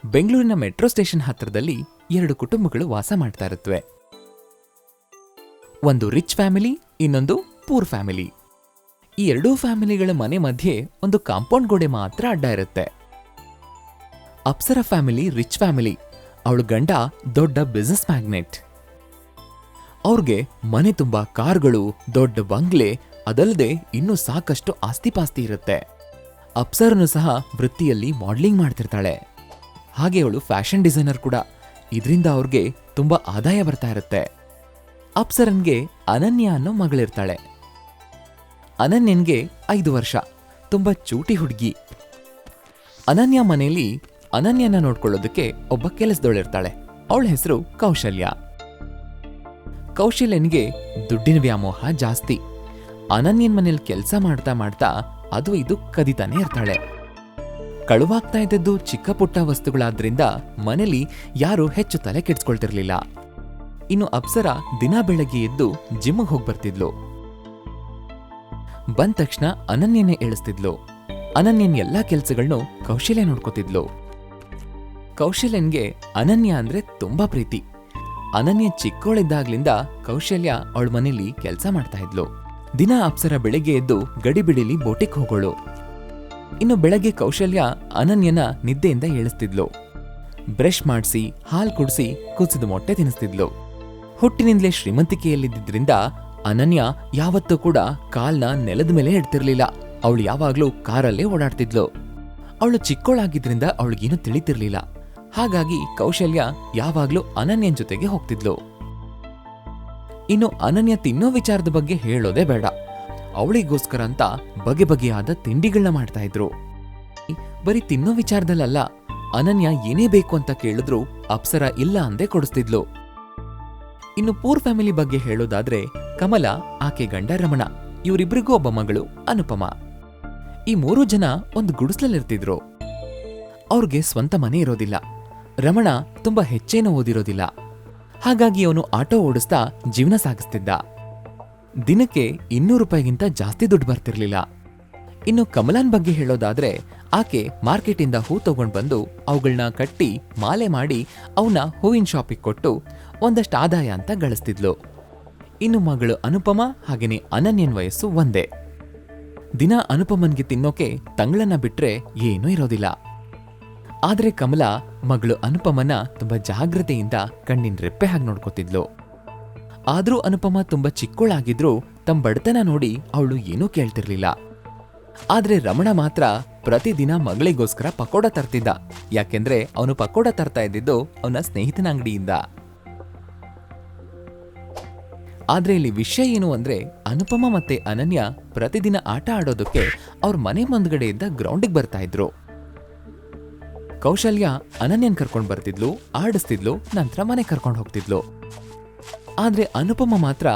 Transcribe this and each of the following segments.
ಬೆಂಗಳೂರಿನ metro station ಹತ್ರದಲ್ಲಿ 2 ಕುಟುಂಬಗಳು ವಾಸ ಮಾಡ್ತಾ ಇರುತ್ತವೆ. ಒಂದು ರಿಚ್ ಫ್ಯಾಮಿಲಿ, ಇನ್ನೊಂದು ಪೂರ್ ಫ್ಯಾಮಿಲಿ. ಈ ಎರಡೂ ಫ್ಯಾಮಿಲಿಗಳ ಮನೆ ಮಧ್ಯೆ ಒಂದು ಕಾಂಪೌಂಡ್ ಗೋಡೆ ಮಾತ್ರ ಅಡ್ಡ ಇರುತ್ತೆ. Apsara family rich family. ಅವಳ ಗಂಡ ದೊಡ್ಡ ಬಿಸ್ನೆಸ್ ಮ್ಯಾಗ್ನೆಟ್. ಅವ್ರಿಗೆ ಮನೆ ತುಂಬಾ ಕಾರ್ಗಳು, ದೊಡ್ಡ ಬಂಗ್ಲೆ, ಅದಲ್ಲದೆ ಇನ್ನೂ ಸಾಕಷ್ಟು ಆಸ್ತಿಪಾಸ್ತಿ ಇರುತ್ತೆ. ಅಪ್ಸರನು ಸಹ ವೃತ್ತಿಯಲ್ಲಿ ಮಾಡಲಿಂಗ್ ಮಾಡ್ತಿರ್ತಾಳೆ. ಹಾಗೆ ಅವಳು ಫ್ಯಾಷನ್ ಡಿಸೈನರ್ ಕೂಡ. ಇದರಿಂದ ಅವ್ರಿಗೆ ತುಂಬಾ ಆದಾಯ ಬರ್ತಾ ಇರುತ್ತೆ. ಅಪ್ಸರನ್ಗೆ ಅನನ್ಯ ಅನ್ನೋ ಮಗಳಿರ್ತಾಳೆ. ಅನನ್ಯನ್ಗೆ 5 ವರ್ಷ. ತುಂಬಾ ಚೂಟಿ ಹುಡುಗಿ. ಅನನ್ಯ ಮನೆಯಲ್ಲಿ ಅನನ್ಯನ ನೋಡ್ಕೊಳ್ಳೋದಕ್ಕೆ ಒಬ್ಬ ಕೆಲಸದವಳಿರ್ತಾಳೆ. ಅವಳ ಹೆಸರು ಕೌಶಲ್ಯ. ಕೌಶಲ್ಯನ್ಗೆ ದುಡ್ಡಿನ ವ್ಯಾಮೋಹ ಜಾಸ್ತಿ. ಅನನ್ಯನ್ ಮನೇಲಿ ಕೆಲಸ ಮಾಡ್ತಾ ಮಾಡ್ತಾ ಅದು ಇದು ಕದಿತಾನೆ ಇರ್ತಾಳೆ. ಕಳುವಾಗ್ತಾ ಇದ್ದದ್ದು ಚಿಕ್ಕ ಪುಟ್ಟ ವಸ್ತುಗಳಾದ್ರಿಂದ ಮನೇಲಿ ಯಾರು ಹೆಚ್ಚು ತಲೆ ಕೆಡ್ಸ್ಕೊಳ್ತಿರ್ಲಿಲ್ಲ. ಇನ್ನು ಅಪ್ಸರಾ ದಿನ ಬೆಳಗ್ಗೆ ಎದ್ದು ಜಿಮ್ಗೆ ಹೋಗಿ ಬರ್ತಿದ್ಲು. ಬಂದ ತಕ್ಷಣ ಅನನ್ಯನೇ ಏಳಿಸ್ತಿದ್ಲು. ಅನನ್ಯನ್ ಎಲ್ಲಾ ಕೆಲ್ಸಗಳನ್ನೂ ಕೌಶಲ್ಯ ನೋಡ್ಕೋತಿದ್ಲು. ಕೌಶಲ್ಯನ್ಗೆ ಅನನ್ಯ ಅಂದ್ರೆ ತುಂಬಾ ಪ್ರೀತಿ. ಅನನ್ಯ ಚಿಕ್ಕವಳಿದ್ದಾಗ್ಲಿಂದ ಕೌಶಲ್ಯ ಅವಳ ಮನೇಲಿ ಕೆಲಸ ಮಾಡ್ತಾ ಇದ್ಲು. ದಿನ ಅಪ್ಸರಾ ಬೆಳಗ್ಗೆ ಎದ್ದು ಗಡಿಬಿಡಿಲಿ ಬೋಟಿಗೆ ಹೋಗೋಳು. ಇನ್ನು ಬೆಳಗ್ಗೆ ಕೌಶಲ್ಯ ಅನನ್ಯನ ನಿದ್ದೆಯಿಂದ ಏಳಿಸ್ತಿದ್ಲು. ಬ್ರಷ್ ಮಾಡಿಸಿ, ಹಾಲು ಕುಡಿಸಿ, ಕುಸಿದ ಮೊಟ್ಟೆ ತಿನ್ನಿಸ್ತಿದ್ಲು. ಹುಟ್ಟಿನಿಂದಲೇ ಶ್ರೀಮಂತಿಕೆಯಲ್ಲಿದ್ದರಿಂದ ಅನನ್ಯ ಯಾವತ್ತೂ ಕೂಡ ಕಾಲ್ನ ನೆಲದ ಮೇಲೆ ಇಡ್ತಿರ್ಲಿಲ್ಲ. ಅವಳು ಯಾವಾಗ್ಲೂ ಕಾರಲ್ಲೇ ಓಡಾಡ್ತಿದ್ಲು. ಅವಳು ಚಿಕ್ಕವಳಾಗಿದ್ರಿಂದ ಅವಳಿಗೇನು ತಿಳಿತಿರ್ಲಿಲ್ಲ. ಹಾಗಾಗಿ ಕೌಶಲ್ಯ ಯಾವಾಗ್ಲೂ ಅನನ್ಯನ್ ಜೊತೆಗೆ ಹೋಗ್ತಿದ್ಲು. ಇನ್ನು ಅನನ್ಯ ತಿನ್ನೋ ವಿಚಾರದ ಬಗ್ಗೆ ಹೇಳೋದೇ ಬೇಡ. ಅವಳಿಗೋಸ್ಕರ ಅಂತ ಬಗೆ ಬಗೆಯಾದ ತಿಂಡಿಗಳನ್ನ ಮಾಡ್ತಾ ಇದ್ರು. ಬರೀ ತಿನ್ನೋ ವಿಚಾರದಲ್ಲ, ಅನನ್ಯ ಏನೇ ಬೇಕು ಅಂತ ಕೇಳಿದ್ರು ಅಪ್ಸರಾ ಇಲ್ಲ ಅಂದೇ ಕೊಡಿಸ್ತಿದ್ಲು. ಇನ್ನು ಪೂರ್ ಫ್ಯಾಮಿಲಿ ಬಗ್ಗೆ ಹೇಳೋದಾದ್ರೆ ಕಮಲ, ಆಕೆ ಗಂಡ ರಮಣ, ಇವರಿಬ್ರಿಗೂ ಒಬ್ಬ ಮಗಳು ಅನುಪಮ. ಈ 3 ಜನ ಒಂದು ಗುಡಿಸ್ಲಲ್ಲಿರ್ತಿದ್ರು. ಅವ್ರಿಗೆ ಸ್ವಂತ ಮನೆ ಇರೋದಿಲ್ಲ. ರಮಣ ತುಂಬಾ ಹೆಚ್ಚೇನೂ ಓದಿರೋದಿಲ್ಲ. ಹಾಗಾಗಿ ಅವನು ಆಟೋ ಓಡಿಸ್ತಾ ಜೀವನ ಸಾಗಿಸ್ತಿದ್ದ. ದಿನಕ್ಕೆ 200 ರೂಪಾಯಿಗಿಂತ ಜಾಸ್ತಿ ದುಡ್ಡು ಬರ್ತಿರ್ಲಿಲ್ಲ. ಇನ್ನು ಕಮಲಾನ್ ಬಗ್ಗೆ ಹೇಳೋದಾದ್ರೆ ಆಕೆ ಮಾರ್ಕೆಟಿಂದ ಹೂ ತಗೊಂಡ್ ಬಂದು ಅವುಗಳನ್ನ ಕಟ್ಟಿ ಮಾಲೆ ಮಾಡಿ ಅವನ್ನ ಹೂವಿನ ಶಾಪಿಗೆ ಕೊಟ್ಟು ಒಂದಷ್ಟು ಆದಾಯ ಅಂತ ಗಳಿಸ್ತಿದ್ಲು. ಇನ್ನು ಮಗಳು ಅನುಪಮ ಹಾಗೇನೆ ಅನನ್ಯನ್ ವಯಸ್ಸು ಒಂದೇ. ದಿನ ಅನುಪಮನ್ಗೆ ತಿನ್ನೋಕೆ ತಂಗಳನ್ನ ಬಿಟ್ರೆ ಏನೂ ಇರೋದಿಲ್ಲ. ಆದ್ರೆ ಕಮಲ ಮಗಳು ಅನುಪಮನ ತುಂಬಾ ಜಾಗ್ರತೆಯಿಂದ ಕಣ್ಣಿನ ರೆಪ್ಪೆ ಹಾಗೆ ನೋಡ್ಕೋತಿದ್ಲು. ಆದ್ರೂ ಅನುಪಮ ತುಂಬಾ ಚಿಕ್ಕವಳಾಗಿದ್ರು ತಮ್ಮ ಬಡತನ ನೋಡಿ ಅವಳು ಏನೂ ಕೇಳ್ತಿರ್ಲಿಲ್ಲ. ಆದ್ರೆ ರಮಣ ಮಾತ್ರ ಪ್ರತಿದಿನ ಮಗಳಿಗೋಸ್ಕರ ಪಕೋಡ ತರ್ತಿದ್ದ. ಯಾಕೆಂದ್ರೆ ಅವನು ಪಕೋಡ ತರ್ತಾ ಇದ್ದಿದ್ದು ಅವನ ಸ್ನೇಹಿತನ ಅಂಗಡಿಯಿಂದ. ಆದ್ರೆ ಇಲ್ಲಿ ವಿಷಯ ಏನು ಅಂದ್ರೆ ಅನುಪಮ ಮತ್ತೆ ಅನನ್ಯ ಪ್ರತಿದಿನ ಆಟ ಆಡೋದಕ್ಕೆ ಅವ್ರ ಮನೆ ಮುಂದ್ಗಡೆ ಇದ್ದ ಗ್ರೌಂಡಿಗೆ ಬರ್ತಾ ಇದ್ರು. ಕೌಶಲ್ಯ ಅನನ್ಯನ್ ಕರ್ಕೊಂಡ್ ಬರ್ತಿದ್ಲು, ಆಡಿಸ್ತಿದ್ಲು, ನಂತರ ಮನೆ ಕರ್ಕೊಂಡು ಹೋಗ್ತಿದ್ಲು. ಆದ್ರೆ ಅನುಪಮ ಮಾತ್ರ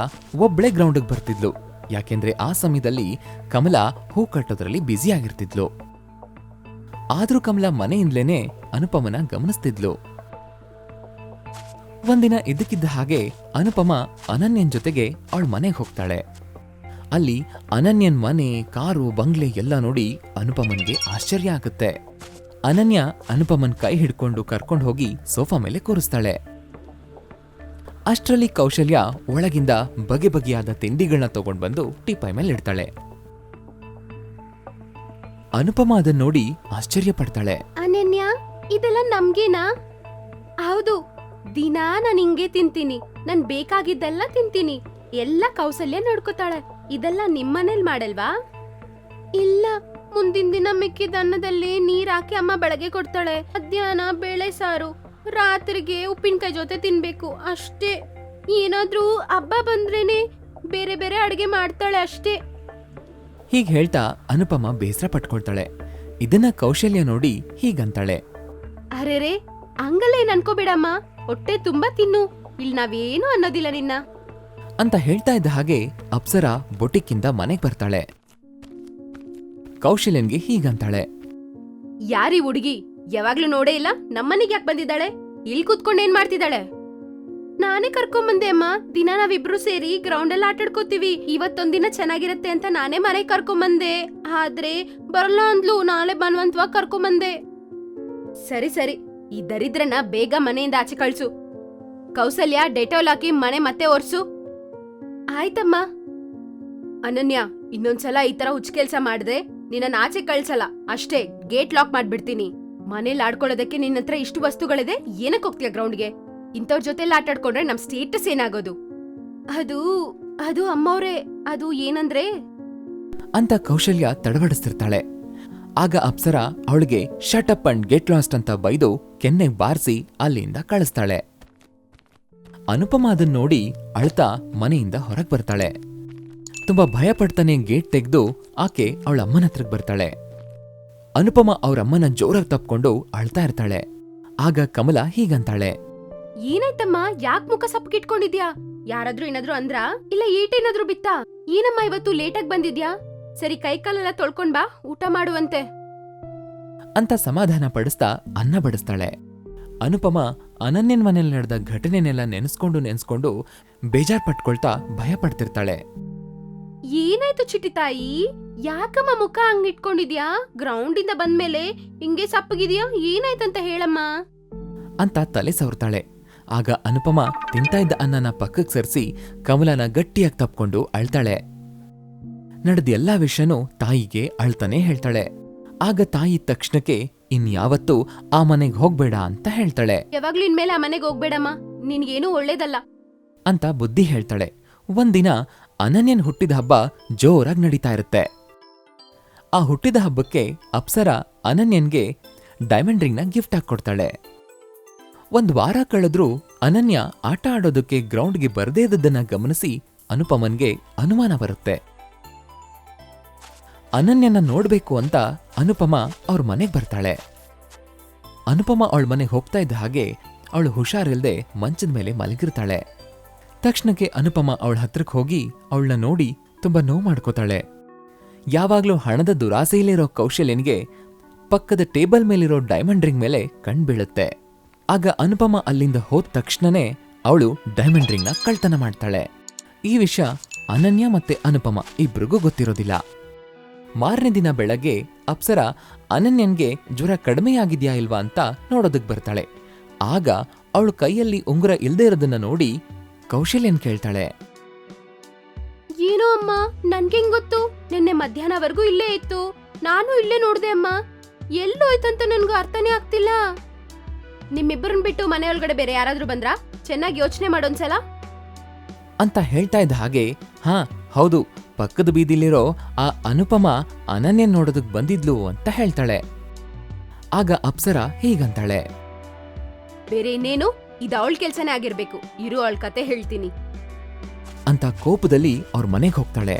ಒಬ್ಳೆ ಗ್ರೌಂಡ್ಗೆ ಬರ್ತಿದ್ಲು. ಯಾಕೆಂದ್ರೆ ಆ ಸಮಯದಲ್ಲಿ ಕಮಲ ಹೂ ಕಟ್ಟೋದ್ರಲ್ಲಿ ಬ್ಯುಸಿ ಆಗಿರ್ತಿದ್ಲು. ಆದ್ರೂ ಕಮಲ ಮನೆಯಿಂದಲೇನೆ ಅನುಪಮನ ಗಮನಿಸ್ತಿದ್ಲು. ಒಂದಿನ ಇದ್ದಕ್ಕಿದ್ದ ಹಾಗೆ ಅನುಪಮ ಅನನ್ಯನ್ ಜೊತೆಗೆ ಅವಳ ಮನೆಗೆ ಹೋಗ್ತಾಳೆ. ಅಲ್ಲಿ ಅನನ್ಯನ್ ಮನೆ, ಕಾರು, ಬಂಗ್ಲೆ ಎಲ್ಲ ನೋಡಿ ಅನುಪಮನ್ಗೆ ಆಶ್ಚರ್ಯ ಆಗುತ್ತೆ. ಅನನ್ಯ ಅನುಪಮನ್ ಕೈ ಹಿಡ್ಕೊಂಡು ಕರ್ಕೊಂಡು ಹೋಗಿ ಸೋಫಾ ಮೇಲೆ ಕೂರಿಸ್ತಾಳೆ. ಅಷ್ಟರಲ್ಲಿ ಕೌಶಲ್ಯ ಒಳಗಿಂದ ಬಗೆ ಬಗೆಯಾದ ತಿಂಡಿಗಳನ್ನ ತಗೊಂಡ್ ಬಂದು ಟೀಪಾಯ್ ಮೇಲೆ ಇಡ್ತಾಳೆ. ಅನುಪಮ ಅದನ್ನ ನೋಡಿ ಆಶ್ಚರ್ಯ ಪಡ್ತಾಳೆ. ಅನನ್ಯ, ಇದೆಲ್ಲ ನಮ್ಗೇನಾ? ಹೌದು, ದಿನಾ ನಾನು ಹಿಂಗೆ ತಿಂತೀನಿ. ನನ್ ಬೇಕಾಗಿದ್ದೆಲ್ಲ ತಿಂತೀನಿ. ಎಲ್ಲ ಕೌಸಲ್ಯ ನೋಡ್ಕೋತಾಳೆ. ಇದೆಲ್ಲ ನಿಮ್ಮನೇಲಿ ಮಾಡಲ್ವಾ? ಇಲ್ಲ, ಮುಂದಿನ ದಿನ ಮಿಕ್ಕಿದ ಅನ್ನದಲ್ಲಿ ನೀರ್ ಹಾಕಿ ಅಮ್ಮ ಬೆಳಗ್ಗೆ ಕೊಡ್ತಾಳೆ. ಮಧ್ಯಾಹ್ನ ಬೇಳೆ ಸಾರು, ರಾತ್ರಿಗೆ ಉಪ್ಪಿನಕಾಯಿ ಜೊತೆ ತಿನ್ಬೇಕು ಅಷ್ಟೇ. ಏನಾದ್ರೂ ಹಬ್ಬ ಬಂದ್ರೇನೆ ಬೇರೆ ಬೇರೆ ಅಡ್ಗೆ ಮಾಡ್ತಾಳೆ ಅಷ್ಟೇ. ಹೀಗ್ ಹೇಳ್ತಾ ಅನುಪಮ ಬೇಸರ ಪಟ್ಕೊಳ್ತಾಳೆ. ಇದನ್ನ ಕೌಶಲ್ಯ ನೋಡಿ ಹೀಗಂತಾಳೆ. ಅರೆರೆ, ಹಂಗಲ್ಲೇನ್ ಅನ್ಕೋಬೇಡಮ್ಮ, ಹೊಟ್ಟೆ ತುಂಬಾ ತಿನ್ನು. ಇಲ್ಲಿ ನಾವೇನು ಅನ್ನೋದಿಲ್ಲ ನಿನ್ನ ಅಂತ ಹೇಳ್ತಾ ಇದ್ದ ಹಾಗೆ ಅಪ್ಸರಾ ಬೊಟಿಕ್ಕಿಂದ ಮನೆಗ್ ಬರ್ತಾಳೆ. ಕೌಶಲ್ಯನ್ಗೆ ಹೀಗಂತಾಳೆ. ಯಾರಿ ಹುಡುಗಿ? ಯಾವಾಗ್ಲೂ ನೋಡೇ ಇಲ್ಲ. ನಮ್ಮನೆಗೆ ಯಾಕೆ ಬಂದಿದ್ದಾಳೆ? ಇಲ್ಲಿ ಕೂತ್ಕೊಂಡು ಏನ್ ಮಾಡ್ತಿದ್ದಾಳೆ? ನಾನೇ ಕರ್ಕೊಂಬಂದೆ ಅಮ್ಮ. ದಿನ ನಾವಿಬ್ರು ಸೇರಿ ಗ್ರೌಂಡ್ ಅಲ್ಲಿ ಆಟಾಡ್ಕೋತೀವಿ. ಇವತ್ತೊಂದಿನ ಚೆನ್ನಾಗಿರತ್ತೆ ಅಂತ ನಾನೇ ಮನೆಗೆ ಕರ್ಕೊಂಬಂದೆ. ಆದ್ರೆ ಬರಲ್ಲ ಅಂದ್ಲು. ನಾಳೆ ಬನ್ವಂತವಾಗಿ ಕರ್ಕೊಂಬಂದೆ. ಸರಿ ಸರಿ, ಈ ದರಿದ್ರನ ಬೇಗ ಮನೆಯಿಂದ ಆಚೆ ಕಳ್ಸು. ಕೌಸಲ್ಯ, ಡೆಟೋಲ್ ಹಾಕಿ ಮನೆ ಮತ್ತೆ ಒರ್ಸು. ಆಯ್ತಮ್ಮ. ಅನನ್ಯ, ಇನ್ನೊಂದ್ಸಲ ಈ ತರ ಹುಚ್ಚ ಕೆಲ್ಸ ಮಾಡ್ದೆ ನಿನ್ನ ಆಚೆ ಕಳ್ಸಲ್ಲ ಅಷ್ಟೇ. ಗೇಟ್ ಲಾಕ್ ಮಾಡ್ಬಿಡ್ತೀನಿ. ಮನೇಲಿ ಆಡ್ಕೊಳ್ಳೋದಕ್ಕೆ ನಿನ್ನತ್ರ ಇಷ್ಟು ವಸ್ತುಗಳಿದೆ, ಏನಕ್ಕೆ ಹೋಗ್ತೀಯ ಗ್ರೌಂಡ್ಗೆ? ಇಂಥವ್ರ ಜೊತೆಲಿ ಆಟಾಡ್ಕೊಂಡ್ರೆ ನಮ್ ಸ್ಟೇಟಸ್ ಏನಾಗೋದು? ಅದು ಅದು ಅಮ್ಮವ್ರೆ, ಅದು ಏನಂದ್ರೆ ಅಂತ ಕೌಶಲ್ಯ ತಡಬಡಿಸ್ತಿರ್ತಾಳೆ. ಆಗ ಅಪ್ಸರ ಅವಳಿಗೆ shut up and get lost ಅಂತ ಬೈದು ಕೆನ್ನೆಗ್ ಬಾರಿಸಿ ಅಲ್ಲಿಂದ ಕಳಿಸ್ತಾಳೆ. ಅನುಪಮ ಅದನ್ನ ನೋಡಿ ಅಳ್ತಾ ಮನೆಯಿಂದ ಹೊರಗ್ ಬರ್ತಾಳೆ. ತುಂಬಾ ಭಯ ಪಡ್ತಾನೆ ಗೇಟ್ ತೆಗೆದು ಆಕೆ ಅವಳ ಅಮ್ಮನ ಹತ್ರಕ್ ಬರ್ತಾಳೆ. ಅನುಪಮ ಅವ್ರಮ್ಮನ ಜೋರಾಗಿ ತಪ್ಕೊಂಡು ಅಳ್ತಾ ಇರ್ತಾಳೆ. ಆಗ ಕಮಲ ಹೀಗಂತಾಳೆ, ಏನಾಯ್ತಮ್ಮ? ಯಾಕ್ ಮುಖ ಸಪ್ಪಗಿಟ್ಕೊಂಡಿದ್ಯಾ? ಯಾರಾದ್ರೂ ಏನಾದ್ರೂ ಅಂದ್ರ? ಇಲ್ಲ ಏಟೇನಾದ್ರೂ ಬಿತ್ತಾ? ಏನಮ್ಮ ಇವತ್ತು ಲೇಟಾಗಿ ಬಂದಿದ್ಯಾ? ಸರಿ, ಕೈ ಕಾಲೆಲ್ಲ ತೊಳ್ಕೊಂಡ್ ಬಾ, ಊಟ ಮಾಡುವಂತೆ ಅಂತ ಸಮಾಧಾನ ಪಡಿಸ್ತಾ ಅನ್ನ ಬಡಿಸ್ತಾಳೆ. ಅನುಪಮ ಅನನ್ಯನ್ ಮನೇಲಿ ನಡೆದ ಘಟನೆನೆಲ್ಲ ನೆನೆಸ್ಕೊಂಡು ಬೇಜಾರ್ ಪಟ್ಕೊಳ್ತಾ ಭಯ ಪಡ್ತಿರ್ತಾಳೆ. ಏನಾಯ್ತು ಚಿಟಿ ತಾಯಿ? ಯಾಕಮ್ಮ ಮುಖ ಹಂಗಿಟ್ಕೊಂಡಿದ್ಯಾ? ಗ್ರೌಂಡ್ ಇಂದ ಬಂದ್ಮೇಲೆ ಹಿಂಗೆ ಸಪ್ಪಗಿದ್ಯಾ? ಏನಾಯ್ತಂತ ಹೇಳಮ್ಮ ಅಂತ ತಲೆ ಸವರ್ತಾಳೆ. ಆಗ ಅನುಪಮ ತಿಂತಾ ಇದ್ದ ಅನ್ನನ ಪಕ್ಕಕ್ಕೆ ಸರಿಸಿ ಕಮಲನ ಗಟ್ಟಿಯಾಗಿ ತಪ್ಕೊಂಡು ಅಳ್ತಾಳೆ. ನಡೆದ ಎಲ್ಲಾ ವಿಷಯನೂ ತಾಯಿಗೆ ಅಳ್ತಾನೆ ಹೇಳ್ತಾಳೆ. ಆಗ ತಾಯಿ ತಕ್ಷಣಕ್ಕೆ ಇನ್ಯಾವತ್ತೂ ಆ ಮನೆಗ್ ಹೋಗ್ಬೇಡ ಅಂತ ಹೇಳ್ತಾಳೆ. ಯಾವಾಗ್ಲೂ ಇನ್ಮೇಲೆ ಆ ಮನೆಗೆ ಹೋಗ್ಬೇಡಮ್ಮ, ನಿನ್ಗೇನು ಒಳ್ಳೇದಲ್ಲ ಅಂತ ಬುದ್ಧಿ ಹೇಳ್ತಾಳೆ. ಒಂದಿನ ಅನನ್ಯನ್ ಹುಟ್ಟಿದ ಹಬ್ಬ ಜೋರಾಗಿ ನಡೀತಾ ಇರುತ್ತೆ. ಆ ಹುಟ್ಟಿದ ಹಬ್ಬಕ್ಕೆ ಅಪ್ಸರ ಅನನ್ಯನ್ಗೆ ಡೈಮಂಡ್ ರಿಂಗ್ನ ಗಿಫ್ಟ್ ಹಾಕೊಡ್ತಾಳೆ. ಒಂದ್ ವಾರ ಕಳೆದ್ರೂ ಅನನ್ಯ ಆಟ ಆಡೋದಕ್ಕೆ ಗ್ರೌಂಡ್ಗೆ ಬರದೇ ಇದ್ದದನ್ನ ಗಮನಿಸಿ ಅನುಪಮನ್ಗೆ ಅನುಮಾನ ಬರುತ್ತೆ. ಅನನ್ಯನ ನೋಡ್ಬೇಕು ಅಂತ ಅನುಪಮ ಅವ್ರ ಮನೆಗ್ ಬರ್ತಾಳೆ. ಅನುಪಮ ಅವಳ ಮನೆಗೆ ಹೋಗ್ತಾ ಇದ್ದ ಹಾಗೆ ಅವಳು ಹುಷಾರಿಲ್ದೆ ಮಂಚದ ಮೇಲೆ ಮಲಗಿರ್ತಾಳೆ. ತಕ್ಷಣಕ್ಕೆ ಅನುಪಮ ಅವಳ ಹತ್ರಕ್ಕೆ ಹೋಗಿ ಅವಳನ್ನ ನೋಡಿ ತುಂಬಾ ನೋವು ಮಾಡ್ಕೋತಾಳೆ. ಯಾವಾಗ್ಲೂ ಹಣದ ದುರಾಸೆಯಲ್ಲಿರೋ ಕೌಶಲ್ಯನ್ಗೆ ಪಕ್ಕದ ಟೇಬಲ್ ಮೇಲಿರೋ ಡೈಮಂಡ್ ರಿಂಗ್ ಮೇಲೆ ಕಣ್ಬೀಳುತ್ತೆ. ಆಗ ಅನುಪಮ ಅಲ್ಲಿಂದ ಹೋದ ತಕ್ಷಣನೇ ಅವಳು ಡೈಮಂಡ್ ರಿಂಗ್ನ ಕಳ್ತನ ಮಾಡ್ತಾಳೆ. ಈ ವಿಷಯ ಅನನ್ಯ ಮತ್ತೆ ಅನುಪಮ ಇಬ್ರಿಗೂ ಗೊತ್ತಿರೋದಿಲ್ಲ. ಮಾರನೇ ದಿನ ಬೆಳಗ್ಗೆ ಅಪ್ಸರ ಅನನ್ಯನ್ಗೆ ಜ್ವರ ಕಡಿಮೆಯಾಗಿದ್ಯಾ ಇಲ್ವಾ ಅಂತ ನೋಡೋದಕ್ ಬರ್ತಾಳೆ. ಆಗ ಅವಳು ಕೈಯಲ್ಲಿ ಉಂಗುರ ಇಲ್ದೇ ಇರೋದನ್ನ ನೋಡಿ ಕೌಶಲ್ಯನ್ ಕೇಳ್ತಾಳೆ, ಏನೋ ಅಮ್ಮ, ನನ್ಗೆಂಗ್ ಗೊತ್ತು? ನಿನ್ನೆ ಮಧ್ಯಾಹ್ನವರೆಗೂ ಇಲ್ಲೇ ಇತ್ತು, ನಾನು ಇಲ್ಲೇ ನೋಡ್ದೆ ಅಮ್ಮ. ಎಲ್ಲೋಯ್ತಂತ ನನ್ಗೂ ಅರ್ಥನೇ ಆಗ್ತಿಲ್ಲ. ನಿಮ್ಮಿಬ್ಬರನ್ ಬಿಟ್ಟು ಮನೆಯೊಳಗಡೆ ಬೇರೆ ಯಾರಾದ್ರೂ ಬಂದ್ರಾ? ಚೆನ್ನಾಗಿ ಯೋಚನೆ ಮಾಡೋನ್ಸಲ ಅಂತ ಹೇಳ್ತಾ ಇದ್ದ ಹಾಗೆ, ಹಾ ಹೌದು, ಪಕ್ಕದ ಬೀದಿಲಿರೋ ಆ ಅನುಪಮ ಅನನ್ಯನ್ ನೋಡೋದಕ್ ಬಂದಿದ್ಲು ಅಂತ ಹೇಳ್ತಾಳೆ. ಆಗ ಅಪ್ಸರ ಹೀಗಂತಾಳೆ, ಬೇರೆ ಇನ್ನೇನು, ಇದು ಅವಳ ಕೆಲ್ಸನೇ ಆಗಿರ್ಬೇಕು. ಇರು, ಅವಳ ಕತೆ ಹೇಳ್ತೀನಿ ಅಂತ ಕೋಪದಲ್ಲಿ ಅವ್ರ ಮನೆಗೆ ಹೋಗ್ತಾಳೆ.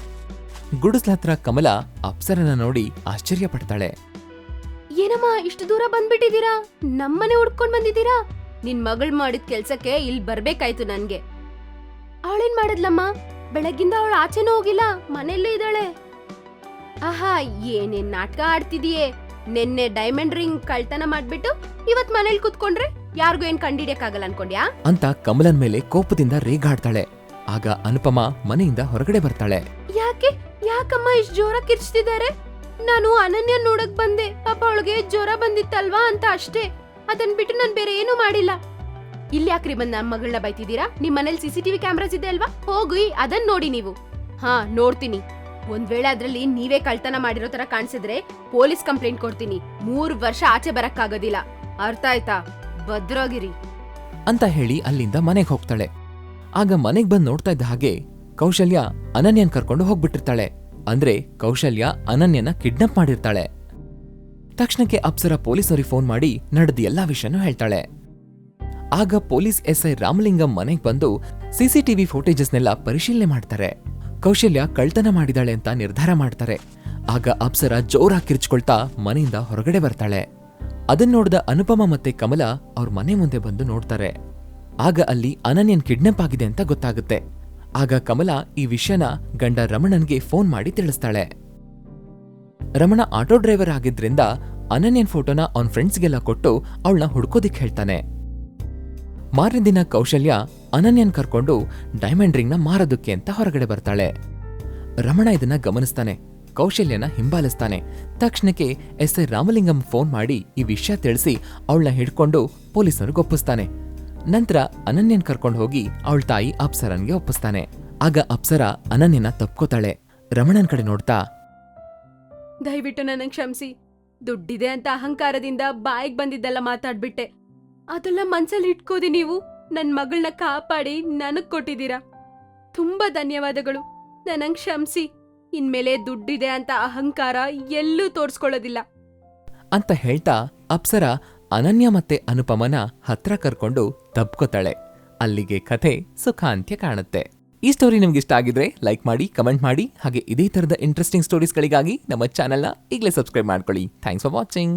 ಗುಡಿಸ್ಲ ಹತ್ರ ಕಮಲ ಅಪ್ಸರನ ನೋಡಿ ಆಶ್ಚರ್ಯ ಪಡ್ತಾಳೆ. ಏನಮ್ಮ, ಇಷ್ಟು ದೂರ ಬಂದ್ಬಿಟ್ಟಿದೀರಾ? ನಮ್ಮನೆ ಹುಡ್ಕೊಂಡ್ ಬಂದಿದ್ದೀರಾ? ನಿನ್ ಮಗಳ್ ಮಾಡಿದ ಕೆಲ್ಸಕ್ಕೆ ಇಲ್ಲಿ ಬರ್ಬೇಕಾಯ್ತು ನನ್ಗೆ. ಅವಳೇನ್ ಮಾಡದ್ಲಮ್ಮ? ಬೆಳಗ್ಗಿಂದ ಅವಳು ಆಚೆನೂ ಹೋಗಿಲ್ಲ, ಮನೆಯಲ್ಲೇ ಇದ್ದಾಳೆ. ಆಹಾ, ಏನೇನ್ ನಾಟಕ ಆಡ್ತಿದೀಯೇ? ನೆನ್ನೆ ಡೈಮಂಡ್ ರಿಂಗ್ ಕಳ್ತನ ಮಾಡ್ಬಿಟ್ಟು ಇವತ್ ಮನೇಲಿ ಕುತ್ಕೊಂಡ್ರೆ ಯಾರಿಗೂ ಏನ್ ಕಂಡಿಡಿಯಕ್ಕಾಗಲ್ಲ ಅನ್ಕೊಂಡ್ಯಾ ಅಂತ ಕಮಲನ್ ಮೇಲೆ ಕೋಪದಿಂದ ರೇಗಾಡ್ತಾಳೆ. ಆಗ ಅನುಪಮ ಮನೆಯಿಂದ ಹೊರಗಡೆ ಬರ್ತಾಳೆ. ಯಾಕಮ್ಮ ಇಷ್ಟು ಜೋರ ಕಿರ್ಚ್ತಿದ್ದಾರೆ? ನಾನು ಅನನ್ಯ ನೋಡಕ್ ಬಂದೆ, ಪಾಪ ಅವಳಿಗೆ ಜ್ವರ ಬಂದಿತ್ತಲ್ವಾ ಅಂತ ಅಷ್ಟೇ. ಅದನ್ ಬಿಟ್ಟು ನಾನ್ ಬೇರೆ ಏನು ಮಾಡಿಲ್ಲ. ಇಲ್ಲಿ ಯಾಕ್ರಿ ಬಂದ್ ನಮ್ಮ ಮಗಳನ್ನ ಬೈತಿದ್ದೀರಾ? ನಿಮ್ ಮನೇಲಿ CCTV ಕ್ಯಾಮ್ರಾಸ್ ಇದೆ ಅಲ್ವಾ? ಹೋಗಿ ಅದನ್ ನೋಡಿ ನೀವು. ಹಾ, ನೋಡ್ತೀನಿ. ಒಂದ್ ವೇಳೆ ಅದ್ರಲ್ಲಿ ನೀವೇ ಕಳ್ತನ ಮಾಡಿರೋ ತರ ಕಾಣಿಸಿದ್ರೆ ಪೊಲೀಸ್ ಕಂಪ್ಲೇಂಟ್ ಕೊಡ್ತೀನಿ. 3 ವರ್ಷ ಆಚೆ ಬರಕ್ಕಾಗೋದಿಲ್ಲ, ಅರ್ಥ ಆಯ್ತಾ? ಭದ್ರಾಗಿರಿ ಅಂತ ಹೇಳಿ ಅಲ್ಲಿಂದ ಮನೆಗೆ ಹೋಗ್ತಾಳೆ. ಆಗ ಮನೆಗ್ ಬಂದ್ ನೋಡ್ತಾ ಇದ್ದ ಹಾಗೆ ಕೌಶಲ್ಯ ಅನನ್ಯನ್ ಕರ್ಕೊಂಡು ಹೋಗ್ಬಿಟ್ಟಿರ್ತಾಳೆ. ಅಂದ್ರೆ ಕೌಶಲ್ಯ ಅನನ್ಯನ ಕಿಡ್ನಾಪ್ ಮಾಡಿರ್ತಾಳೆ. ತಕ್ಷಣಕ್ಕೆ ಅಪ್ಸರ ಪೊಲೀಸರಿಗೆ ಫೋನ್ ಮಾಡಿ ನಡೆದ ಎಲ್ಲಾ ವಿಷಯನೂ ಹೇಳ್ತಾಳೆ. ಆಗ ಪೊಲೀಸ್ SI ರಾಮಲಿಂಗಂ ಮನೆಗ್ ಬಂದು CCTV ಫೋಟೇಜಸ್ನೆಲ್ಲ ಪರಿಶೀಲನೆ ಮಾಡ್ತಾರೆ. ಕೌಶಲ್ಯ ಕಳ್ತನ ಮಾಡಿದಾಳೆ ಅಂತ ನಿರ್ಧಾರ ಮಾಡ್ತಾರೆ. ಆಗ ಅಪ್ಸರ ಜೋರಾಗಿ ಕಿರ್ಚ್ಕೊಳ್ತಾ ಮನೆಯಿಂದ ಹೊರಗಡೆ ಬರ್ತಾಳೆ. ಅದನ್ನ ನೋಡಿದ ಅನುಪಮ ಮತ್ತೆ ಕಮಲ ಅವ್ರ ಮನೆ ಮುಂದೆ ಬಂದು ನೋಡ್ತಾರೆ. ಆಗ ಅಲ್ಲಿ ಅನನ್ಯನ್ ಕಿಡ್ನಾಪ್ ಆಗಿದೆ ಅಂತ ಗೊತ್ತಾಗುತ್ತೆ. ಆಗ ಕಮಲ ಈ ವಿಷಯನ ಗಂಡ ರಮಣನ್ಗೆ ಫೋನ್ ಮಾಡಿ ತಿಳಿಸ್ತಾಳೆ. ರಮಣ ಆಟೋ ಡ್ರೈವರ್ ಆಗಿದ್ರಿಂದ ಅನನ್ಯನ್ ಫೋಟೋನ ಅವನ್ ಫ್ರೆಂಡ್ಸ್ಗೆಲ್ಲ ಕೊಟ್ಟು ಅವಳನ್ನ ಹುಡ್ಕೋದಿಕ್ ಹೇಳ್ತಾನೆ. ಮಾರನೇ ದಿನ ಕೌಶಲ್ಯ ಅನನ್ಯನ್ ಕರ್ಕೊಂಡು ಡೈಮಂಡ್ ರಿಂಗ್ನ ಮಾರೋದಕ್ಕೆ ಅಂತ ಹೊರಗಡೆ ಬರ್ತಾಳೆ. ರಮಣ ಇದನ್ನ ಗಮನಿಸ್ತಾನೆ. ಕೌಶಲ್ಯನ ಹಿಂಬಾಲಿಸ್ತಾನೆ. ತಕ್ಷಣಕ್ಕೆ ಎಸ್.ಐ. ರಾಮಲಿಂಗಂ ಫೋನ್ ಮಾಡಿ ಈ ವಿಷಯ ತಿಳಿಸಿ ಅವಳನ್ನ ಹಿಡ್ಕೊಂಡು ಪೊಲೀಸರಿಗೆ ಒಪ್ಪಿಸ್ತಾನೆ. ನಂತರ ಅನನ್ಯನ್ ಕರ್ಕೊಂಡು ಹೋಗಿ ಅವಳ ತಾಯಿ ಅಪ್ಸರನ್ಗೆ ಒಪ್ಪಿಸ್ತಾನೆ. ಆಗ ಅಪ್ಸರ ಅನನ್ಯನ ತಪ್ಕೋತಾಳೆ. ರಮಣನ್ ಕಡೆ ನೋಡ್ತಾ, ದಯವಿಟ್ಟು ನನಗೆ ಕ್ಷಮಿಸಿ. ದುಡ್ಡಿದೆ ಅಂತ ಅಹಂಕಾರದಿಂದ ಬಾಯಿಗೆ ಬಂದಿದ್ದೆಲ್ಲ ಮಾತಾಡ್ಬಿಟ್ಟೆ. ಅದೆಲ್ಲ ಮನ್ಸಲ್ಲಿ ಇಟ್ಕೋದಿ ನೀವು ನನ್ ಮಗಳನ್ನ ಕಾಪಾಡಿ ನನಗ್ ಕೊಟ್ಟಿದ್ದೀರಾ. ತುಂಬಾ ಧನ್ಯವಾದಗಳು. ನನಗ್ ಕ್ಷಮಿಸಿ. ಇನ್ಮೇಲೆ ದುಡ್ಡಿದೆ ಅಂತ ಅಹಂಕಾರ ಎಲ್ಲೂ ತೋರ್ಸ್ಕೊಳ್ಳೋದಿಲ್ಲ ಅಂತ ಹೇಳ್ತಾ ಅಪ್ಸರ ಅನನ್ಯ ಮತ್ತೆ ಅನುಪಮನ ಹತ್ರ ಕರ್ಕೊಂಡು ತಬ್ಕೋತಾಳೆ. ಅಲ್ಲಿಗೆ ಕಥೆ ಸುಖಾಂತ್ಯ ಕಾಣುತ್ತೆ. ಈ ಸ್ಟೋರಿ ನಿಮ್ಗೆ ಇಷ್ಟ ಆಗಿದ್ರೆ ಲೈಕ್ ಮಾಡಿ, ಕಮೆಂಟ್ ಮಾಡಿ, ಹಾಗೆ ಇದೇ ತರದ ಇಂಟ್ರೆಸ್ಟಿಂಗ್ ಸ್ಟೋರೀಸ್ಗಳಿಗಾಗಿ ನಮ್ಮ ಚಾನೆಲ್ನ ಈಗಲೇ ಸಬ್ಸ್ಕ್ರೈಬ್ ಮಾಡ್ಕೊಳ್ಳಿ. Thanks for watching.